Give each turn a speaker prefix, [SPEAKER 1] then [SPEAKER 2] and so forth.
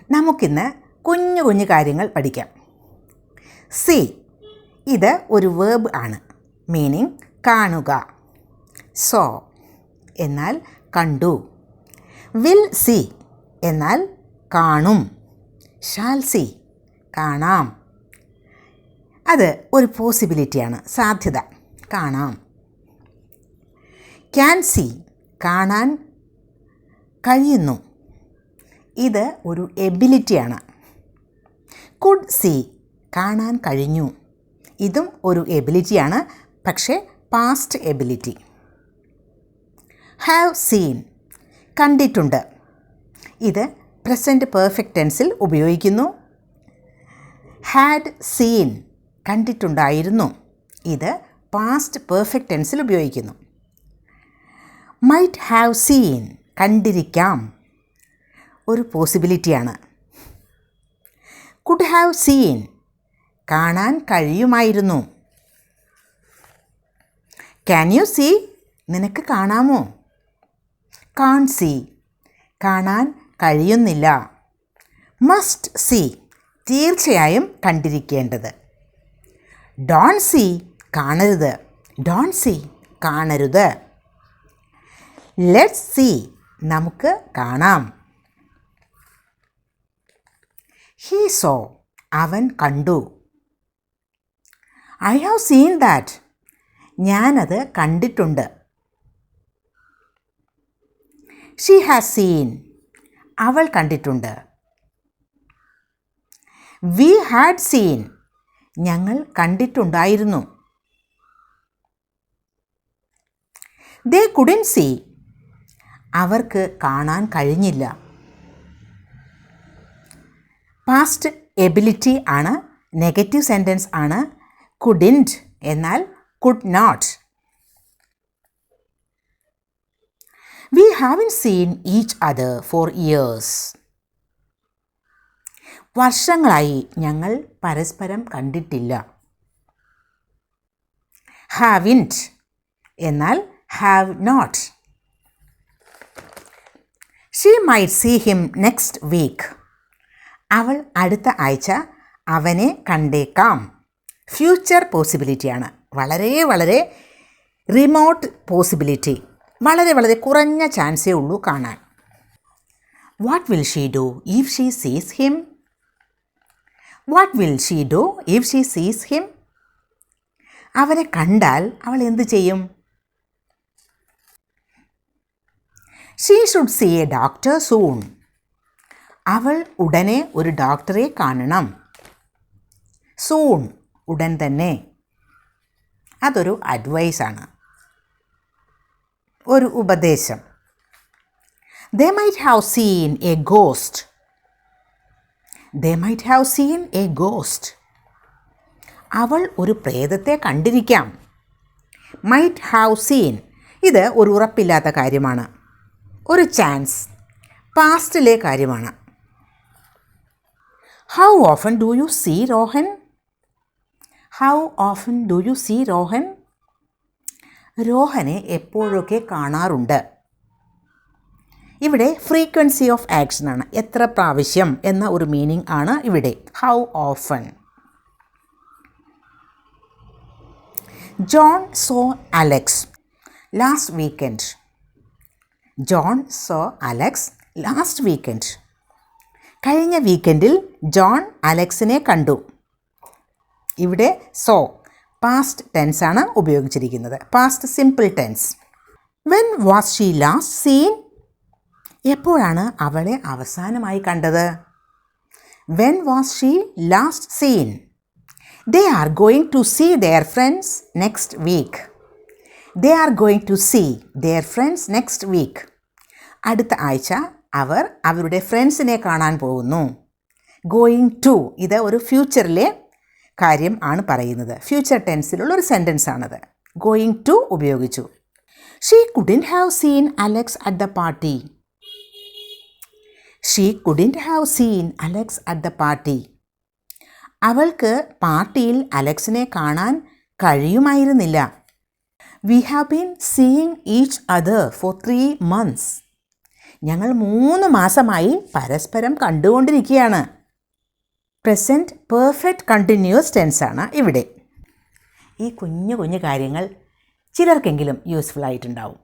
[SPEAKER 1] നമുക്കിന്ന് കുഞ്ഞു കുഞ്ഞു കാര്യങ്ങൾ പഠിക്കാം. സീ ഇത് ഒരു വേർബ് ആണ്. മീനിങ് കാണുക. സോ എന്നാൽ കണ്ടു. വിൽ സീ എന്നാൽ കാണും. ഷാൽ സീ കാണാം. അത് ഒരു പോസിബിലിറ്റിയാണ്, സാധ്യത, കാണാം. ക്യാൻ സീ കാണാൻ കഴിയുന്നു. ഇത് ഒരു എബിലിറ്റിയാണ്. കുഡ് സീ കാണാൻ കഴിഞ്ഞു. ഇതും ഒരു എബിലിറ്റിയാണ്, പക്ഷേ പാസ്റ്റ് എബിലിറ്റി. ഹാവ് സീൻ കണ്ടിട്ടുണ്ട്. ഇത് പ്രസൻറ്റ് പെർഫെക്റ്റ് ടെൻസിൽ ഉപയോഗിക്കുന്നു. ഹാഡ് സീൻ കണ്ടിട്ടുണ്ടായിരുന്നു. ഇത് പാസ്റ്റ് പെർഫെക്റ്റ് ടെൻസിൽ ഉപയോഗിക്കുന്നു. മൈറ്റ് ഹാവ് സീൻ കണ്ടിരിക്കാം, ഒരു പോസിബിലിറ്റിയാണ്. കുഡ് ഹാവ് സീൻ കാണാൻ കഴിയുമായിരുന്നു. ക്യാൻ യു സീ നിനക്ക് കാണാമോ? കാൺ സീ കാണാൻ കഴിയുന്നില്ല. മസ്റ്റ് സീ തീർച്ചയായും കണ്ടിരിക്കേണ്ടത്. ഡോൺ സീ കാണരുത്. ഡോൺ സീ കാണരുത്. ലെറ്റ്സ് സീ നമുക്ക് കാണാം. ഹീ സോ അവൻ കണ്ടു. ഐ ഹാവ് സീൻ ദാറ്റ് ഞാനത് കണ്ടിട്ടുണ്ട്. ഷീ ഹാസ് സീൻ അവൾ കണ്ടിട്ടുണ്ട്. വി ഹാഡ് സീൻ ഞങ്ങൾ കണ്ടിട്ടുണ്ടായിരുന്നു. ദേ കുഡിൻ സീ അവർക്ക് കാണാൻ കഴിഞ്ഞില്ല. പാസ്റ്റ് എബിലിറ്റി ആണ്, നെഗറ്റീവ് സെൻറ്റൻസ് ആണ്. കുഡിൻറ്റ് എന്നാൽ could not. We haven't seen each other for years വർഷങ്ങളായി ഞങ്ങൾ പരസ്പരം കണ്ടിട്ടില്ല. ഹാവിൻറ്റ് എന്നാൽ have not. She might see him next week അവൾ അടുത്ത ആഴ്ച അവനെ കണ്ടേക്കാം. ഫ്യൂച്ചർ പോസിബിലിറ്റിയാണ്. വളരെ വളരെ റിമോട്ട് പോസിബിലിറ്റി. വളരെ വളരെ കുറഞ്ഞ ചാൻസേ ഉള്ളൂ കാണാൻ. What will she do if she sees him? What will she do if she sees him? അവനെ കണ്ടാൽ അവൾ എന്ത് ചെയ്യും? She should see a doctor soon അവൾ ഉടനെ ഒരു ഡോക്ടറെ കാണണം. സൂൺ ഉടൻ തന്നെ. അതൊരു അഡ്വൈസാണ്, ഒരു ഉപദേശം. They might have seen a ghost. They might have seen a ghost അവൾ ഒരു പ്രേതത്തെ കണ്ടിരിക്കാം. മൈറ്റ് ഹാവ് സീൻ ഇത് ഒരു ഉറപ്പില്ലാത്ത കാര്യമാണ്, ഒരു ചാൻസ്, പാസ്റ്റിലെ കാര്യമാണ്. How often do you see Rohan? How often do you see Rohan? രോഹനെ എപ്പോഴൊക്കെ കാണാറുണ്ട്. ഇവിടെ ഫ്രീക്വൻസി ഓഫ് ആക്ഷൻ ആണ്, എത്ര പ്രാവശ്യം എന്ന ഒരു മീനിങ് ആണ് ഇവിടെ. How often. John so Alex last weekend. John so Alex last weekend കഴിഞ്ഞ വീക്കെൻഡിൽ ജോൺ അലക്സിനെ കണ്ടു. ഇവിടെ സോ പാസ്റ്റ് ടെൻസ് ആണ് ഉപയോഗിച്ചിരിക്കുന്നത്, past simple tense. When was she last seen? എപ്പോഴാണ് അവളെ അവസാനമായി കണ്ടത്? When was she last seen? They are going to see their friends next week. They are going to see their friends next week. അടുത്ത ആഴ്ച അവർ അവരുടെ ഫ്രണ്ട്സിനെ കാണാൻ പോകുന്നു. ഗോയിങ് ടു ഇത് ഒരു ഫ്യൂച്ചറിലെ കാര്യം ആണ് പറയുന്നത്. ഫ്യൂച്ചർ ടെൻസിലുള്ള ഒരു സെൻറ്റൻസ് ആണത്. ഗോയിങ് ടു ഉപയോഗിച്ചു. She couldn't have seen Alex at the party. She couldn't have seen Alex at the party. അവൾക്ക് പാർട്ടിയിൽ അലക്സിനെ കാണാൻ കഴിയുമായിരുന്നില്ല. We have been seeing each other for 3 months. ഞങ്ങൾ 3 മാസമായി പരസ്പരം കണ്ടുകൊണ്ടിരിക്കുകയാണ്. പ്രസൻറ്റ് പെർഫെക്റ്റ് കണ്ടിന്യൂസ് ടെൻസാണ് ഇവിടെ. ഈ കുഞ്ഞു കുഞ്ഞു കാര്യങ്ങൾ ചിലർക്കെങ്കിലും യൂസ്ഫുൾ ആയിട്ടുണ്ടാവും.